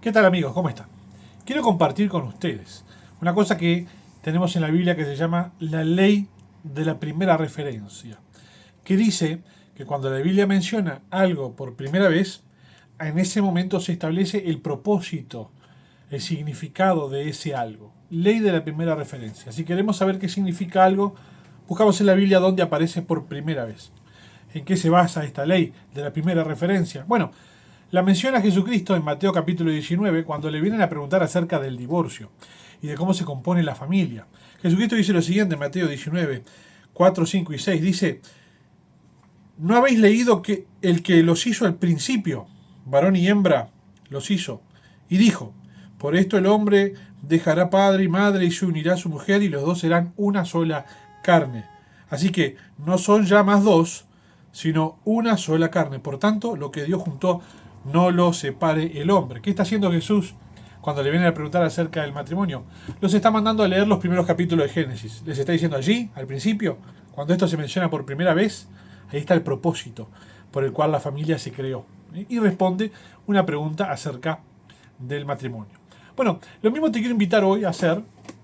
¿Qué tal amigos? ¿Cómo están? Quiero compartir con ustedes una cosa que tenemos en la Biblia que se llama la ley de la primera referencia, que dice que cuando la Biblia menciona algo por primera vez, en ese momento se establece el propósito, el significado de ese algo. Ley de la primera referencia. Si queremos saber qué significa algo, buscamos en la Biblia dónde aparece por primera vez. ¿En qué se basa esta ley de la primera referencia? Bueno, la menciona Jesucristo en Mateo capítulo 19 cuando le vienen a preguntar acerca del divorcio y de cómo se compone la familia. Jesucristo dice lo siguiente en Mateo 19, 4, 5 y 6. Dice, ¿no habéis leído que el que los hizo al principio, varón y hembra, los hizo? Y dijo, por esto el hombre dejará padre y madre y se unirá a su mujer y los dos serán una sola carne. Así que no son ya más dos, sino una sola carne. Por tanto, lo que Dios juntó, no lo separe el hombre. ¿Qué está haciendo Jesús cuando le vienen a preguntar acerca del matrimonio? Los está mandando a leer los primeros capítulos de Génesis. Les está diciendo allí, al principio, cuando esto se menciona por primera vez, ahí está el propósito por el cual la familia se creó. Y responde una pregunta acerca del matrimonio. Bueno, lo mismo te quiero invitar hoy a hacer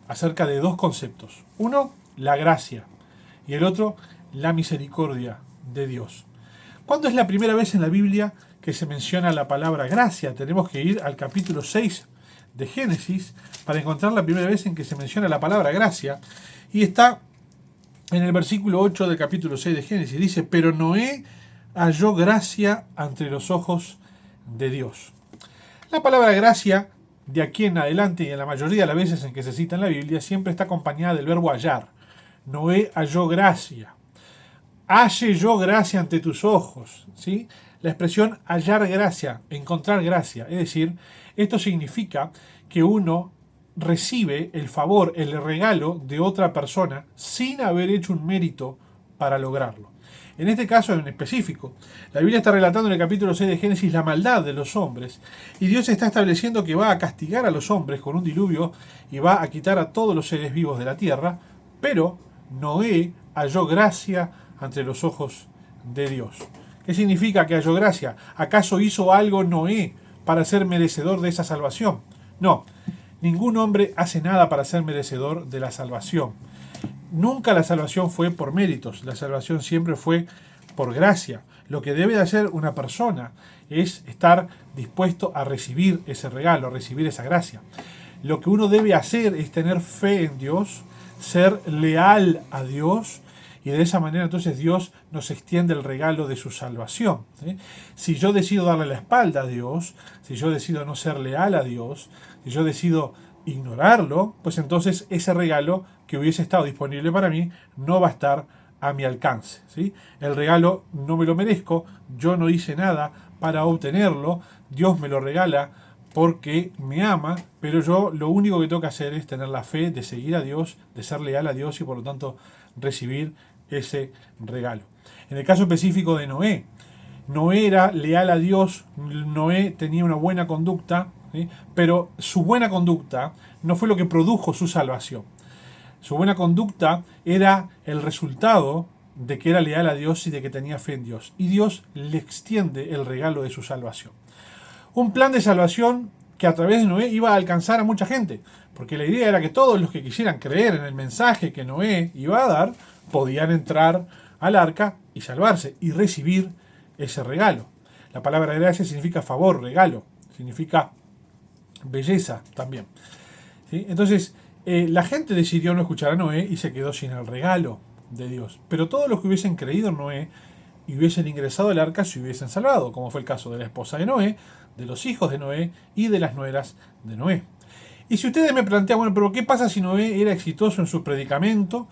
acerca de dos conceptos. Uno, la gracia, y el otro, la misericordia de Dios. ¿Cuándo es la primera vez en la Biblia que se menciona la palabra gracia? Tenemos que ir al capítulo 6 de Génesis para encontrar la primera vez en que se menciona la palabra gracia. Y está en el versículo 8 del capítulo 6 de Génesis. Dice, pero Noé halló gracia ante los ojos de Dios. La palabra gracia, de aquí en adelante y en la mayoría de las veces en que se cita en la Biblia, siempre está acompañada del verbo hallar. Noé halló gracia. Halle yo gracia ante tus ojos, ¿sí? La expresión hallar gracia, encontrar gracia. Es decir, esto significa que uno recibe el favor, el regalo de otra persona sin haber hecho un mérito para lograrlo. En este caso en específico, la Biblia está relatando en el capítulo 6 de Génesis la maldad de los hombres y Dios está estableciendo que va a castigar a los hombres con un diluvio y va a quitar a todos los seres vivos de la tierra, pero Noé halló gracia ante los ojos de Dios. ¿Qué significa que halló gracia? ¿Acaso hizo algo Noé para ser merecedor de esa salvación? No, ningún hombre hace nada para ser merecedor de la salvación. Nunca la salvación fue por méritos, la salvación siempre fue por gracia. Lo que debe de hacer una persona es estar dispuesto a recibir ese regalo, a recibir esa gracia. Lo que uno debe hacer es tener fe en Dios, ser leal a Dios, y de esa manera entonces Dios nos extiende el regalo de su salvación. ¿Sí? Si yo decido darle la espalda a Dios, si yo decido no ser leal a Dios, si yo decido ignorarlo, pues entonces ese regalo que hubiese estado disponible para mí no va a estar a mi alcance. ¿Sí? El regalo no me lo merezco, yo no hice nada para obtenerlo, Dios me lo regala porque me ama, pero yo lo único que tengo que hacer es tener la fe de seguir a Dios, de ser leal a Dios y por lo tanto recibir ese regalo. En el caso específico de Noé, Noé era leal a Dios, Noé tenía una buena conducta, ¿sí? Pero su buena conducta no fue lo que produjo su salvación. Su buena conducta era el resultado de que era leal a Dios y de que tenía fe en Dios. Y Dios le extiende el regalo de su salvación. Un plan de salvación que a través de Noé iba a alcanzar a mucha gente, porque la idea era que todos los que quisieran creer en el mensaje que Noé iba a dar, podían entrar al arca y salvarse y recibir ese regalo. La palabra gracia significa favor, regalo, significa belleza también. ¿Sí? Entonces, la gente decidió no escuchar a Noé y se quedó sin el regalo de Dios. Pero todos los que hubiesen creído en Noé y hubiesen ingresado al arca se hubiesen salvado, como fue el caso de la esposa de Noé, de los hijos de Noé y de las nueras de Noé. Y si ustedes me plantean, bueno, pero ¿qué pasa si Noé era exitoso en su predicamento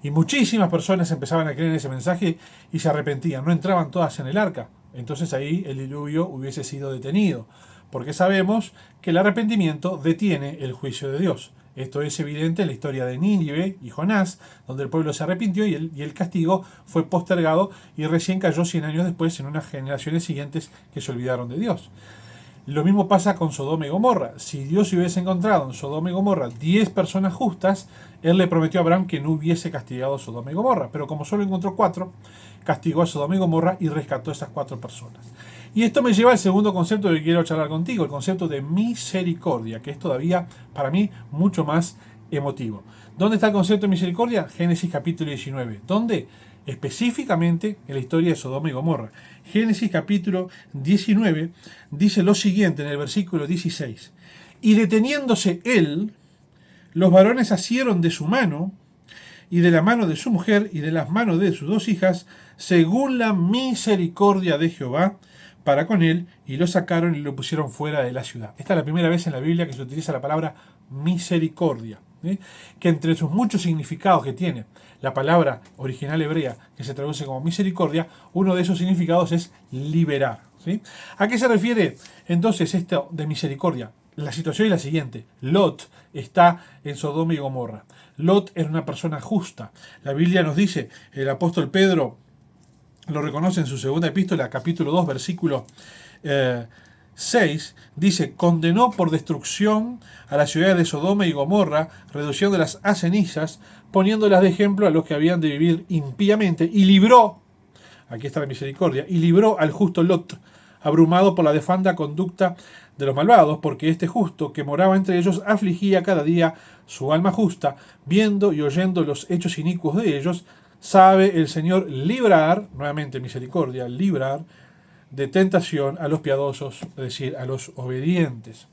y muchísimas personas empezaban a creer en ese mensaje y se arrepentían, no entraban todas en el arca? Entonces ahí el diluvio hubiese sido detenido, porque sabemos que el arrepentimiento detiene el juicio de Dios. Esto es evidente en la historia de Nínive y Jonás, donde el pueblo se arrepintió y el castigo fue postergado y recién cayó 100 años después en unas generaciones siguientes que se olvidaron de Dios. Lo mismo pasa con Sodoma y Gomorra. Si Dios hubiese encontrado en Sodoma y Gomorra 10 personas justas, Él le prometió a Abraham que no hubiese castigado a Sodoma y Gomorra. Pero como solo encontró 4, castigó a Sodoma y Gomorra y rescató a esas 4 personas. Y esto me lleva al segundo concepto que quiero charlar contigo, el concepto de misericordia, que es todavía para mí mucho más emotivo. ¿Dónde está el concepto de misericordia? Génesis capítulo 19. ¿Dónde? Específicamente en la historia de Sodoma y Gomorra. Génesis capítulo 19 dice lo siguiente en el versículo 16. Y deteniéndose él, los varones asieron de su mano y de la mano de su mujer y de las manos de sus dos hijas, según la misericordia de Jehová para con él, y lo sacaron y lo pusieron fuera de la ciudad. Esta es la primera vez en la Biblia que se utiliza la palabra misericordia, ¿sí? Que entre sus muchos significados que tiene la palabra original hebrea, que se traduce como misericordia, uno de esos significados es liberar, ¿sí? ¿A qué se refiere entonces esto de misericordia? La situación es la siguiente. Lot está en Sodoma y Gomorra. Lot era una persona justa. La Biblia nos dice, el apóstol Pedro lo reconoce en su segunda epístola, capítulo 2, versículo 6, dice, condenó por destrucción a las ciudades de Sodoma y Gomorra, reduciéndolas a cenizas, poniéndolas de ejemplo a los que habían de vivir impíamente, y libró, aquí está la misericordia, y libró al justo Lot, abrumado por la nefanda conducta de los malvados, porque este justo que moraba entre ellos afligía cada día su alma justa, viendo y oyendo los hechos inicuos de ellos. Sabe el Señor librar, nuevamente misericordia, librar de tentación a los piadosos, es decir, a los obedientes.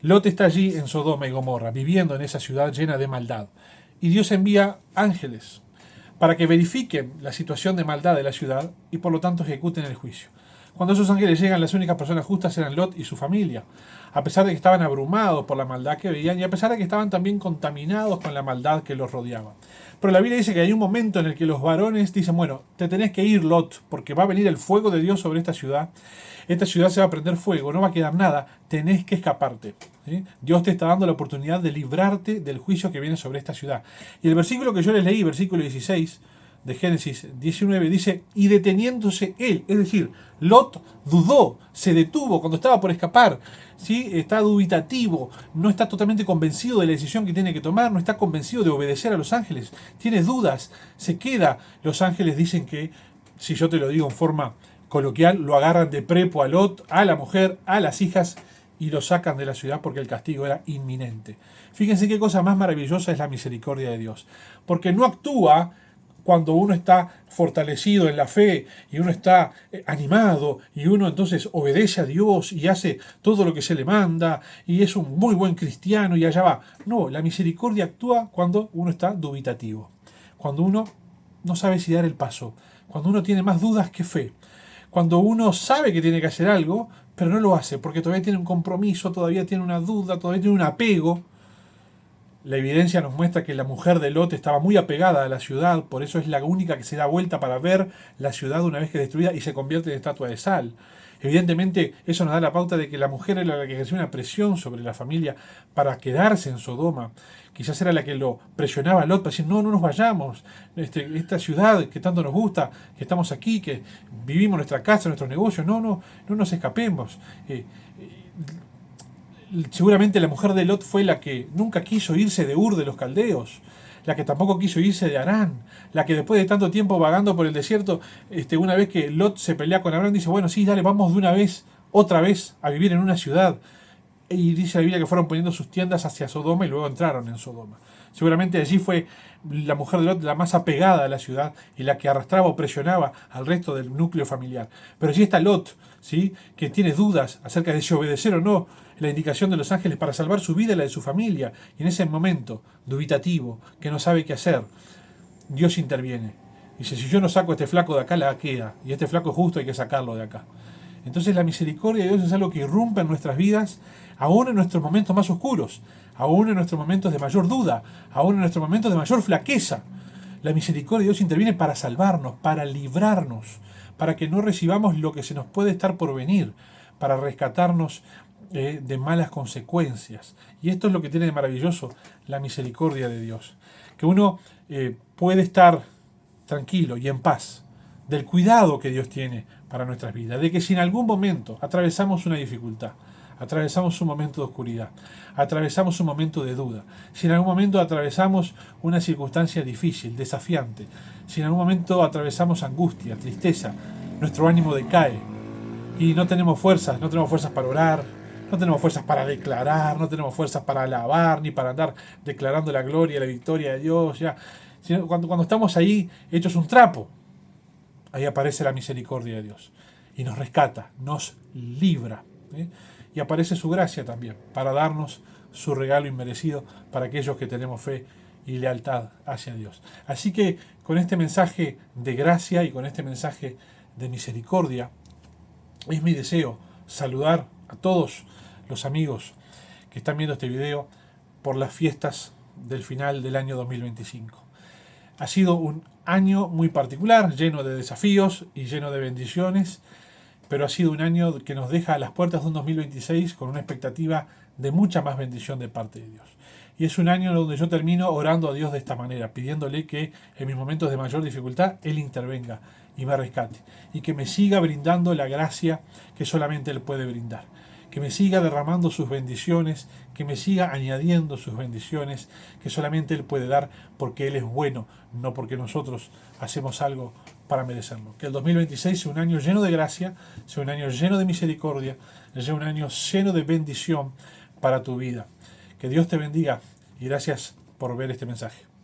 Lot está allí en Sodoma y Gomorra, viviendo en esa ciudad llena de maldad. Y Dios envía ángeles para que verifiquen la situación de maldad de la ciudad y por lo tanto ejecuten el juicio. Cuando esos ángeles llegan, las únicas personas justas eran Lot y su familia, a pesar de que estaban abrumados por la maldad que veían y a pesar de que estaban también contaminados con la maldad que los rodeaba. Pero la Biblia dice que hay un momento en el que los varones dicen, bueno, te tenés que ir, Lot, porque va a venir el fuego de Dios sobre esta ciudad se va a prender fuego, no va a quedar nada, tenés que escaparte. ¿Sí? Dios te está dando la oportunidad de librarte del juicio que viene sobre esta ciudad. Y el versículo que yo les leí, versículo 16 de Génesis 19, dice, y deteniéndose él, es decir, Lot dudó, se detuvo cuando estaba por escapar, ¿sí? Está dubitativo, no está totalmente convencido de la decisión que tiene que tomar, no está convencido de obedecer a los ángeles, tiene dudas, se queda. Los ángeles dicen que, si yo te lo digo en forma coloquial, lo agarran de prepo a Lot, a la mujer, a las hijas, y lo sacan de la ciudad porque el castigo era inminente. Fíjense qué cosa más maravillosa es la misericordia de Dios, porque no actúa cuando uno está fortalecido en la fe y uno está animado y uno entonces obedece a Dios y hace todo lo que se le manda y es un muy buen cristiano y allá va. No, la misericordia actúa cuando uno está dubitativo, cuando uno no sabe si dar el paso, cuando uno tiene más dudas que fe, cuando uno sabe que tiene que hacer algo, pero no lo hace porque todavía tiene un compromiso, todavía tiene una duda, todavía tiene un apego. La evidencia nos muestra que la mujer de Lot estaba muy apegada a la ciudad, por eso es la única que se da vuelta para ver la ciudad una vez que es destruida y se convierte en estatua de sal. Evidentemente, eso nos da la pauta de que la mujer era la que ejerció una presión sobre la familia para quedarse en Sodoma. Quizás era la que lo presionaba a Lot para decir, no, no nos vayamos, esta ciudad que tanto nos gusta, que estamos aquí, que vivimos nuestra casa, nuestros negocios, no nos escapemos. Seguramente la mujer de Lot fue la que nunca quiso irse de Ur de los caldeos, la que tampoco quiso irse de Harán, la que después de tanto tiempo vagando por el desierto, una vez que Lot se pelea con Abraham, dice, bueno, sí, dale, vamos de una vez, otra vez, a vivir en una ciudad. Y dice la Biblia que fueron poniendo sus tiendas hacia Sodoma y luego entraron en Sodoma. Seguramente allí fue la mujer de Lot la más apegada a la ciudad y la que arrastraba o presionaba al resto del núcleo familiar. Pero allí está Lot, ¿sí? Que tiene dudas acerca de si obedecer o no la indicación de los ángeles para salvar su vida y la de su familia. Y en ese momento, dubitativo, que no sabe qué hacer, Dios interviene. Dice, si yo no saco a este flaco de acá, la queda. Y este flaco es justo, hay que sacarlo de acá. Entonces la misericordia de Dios es algo que irrumpe en nuestras vidas, aún en nuestros momentos más oscuros, aún en nuestros momentos de mayor duda, aún en nuestros momentos de mayor flaqueza. La misericordia de Dios interviene para salvarnos, para librarnos, para que no recibamos lo que se nos puede estar por venir, para rescatarnos de malas consecuencias. Y esto es lo que tiene de maravilloso la misericordia de Dios, que uno puede estar tranquilo y en paz del cuidado que Dios tiene para nuestras vidas, de que si en algún momento atravesamos una dificultad, atravesamos un momento de oscuridad, atravesamos un momento de duda, si en algún momento atravesamos una circunstancia difícil, desafiante, si en algún momento atravesamos angustia, tristeza, nuestro ánimo decae, y no tenemos fuerzas, no tenemos fuerzas para orar, no tenemos fuerzas para declarar, no tenemos fuerzas para alabar, ni para andar declarando la gloria, la victoria de Dios. Ya. Cuando estamos ahí hechos un trapo, ahí aparece la misericordia de Dios y nos rescata, nos libra. ¿Eh? Y aparece su gracia también para darnos su regalo inmerecido para aquellos que tenemos fe y lealtad hacia Dios. Así que con este mensaje de gracia y con este mensaje de misericordia, es mi deseo saludar a todos los amigos que están viendo este video por las fiestas del final del año 2025. Ha sido un año muy particular, lleno de desafíos y lleno de bendiciones, pero ha sido un año que nos deja a las puertas de un 2026 con una expectativa de mucha más bendición de parte de Dios. Y es un año donde yo termino orando a Dios de esta manera, pidiéndole que en mis momentos de mayor dificultad Él intervenga y me rescate, y que me siga brindando la gracia que solamente Él puede brindar, que me siga derramando sus bendiciones, que me siga añadiendo sus bendiciones que solamente Él puede dar porque Él es bueno, no porque nosotros hacemos algo para merecerlo. Que el 2026 sea un año lleno de gracia, sea un año lleno de misericordia, sea un año lleno de bendición para tu vida. Que Dios te bendiga y gracias por ver este mensaje.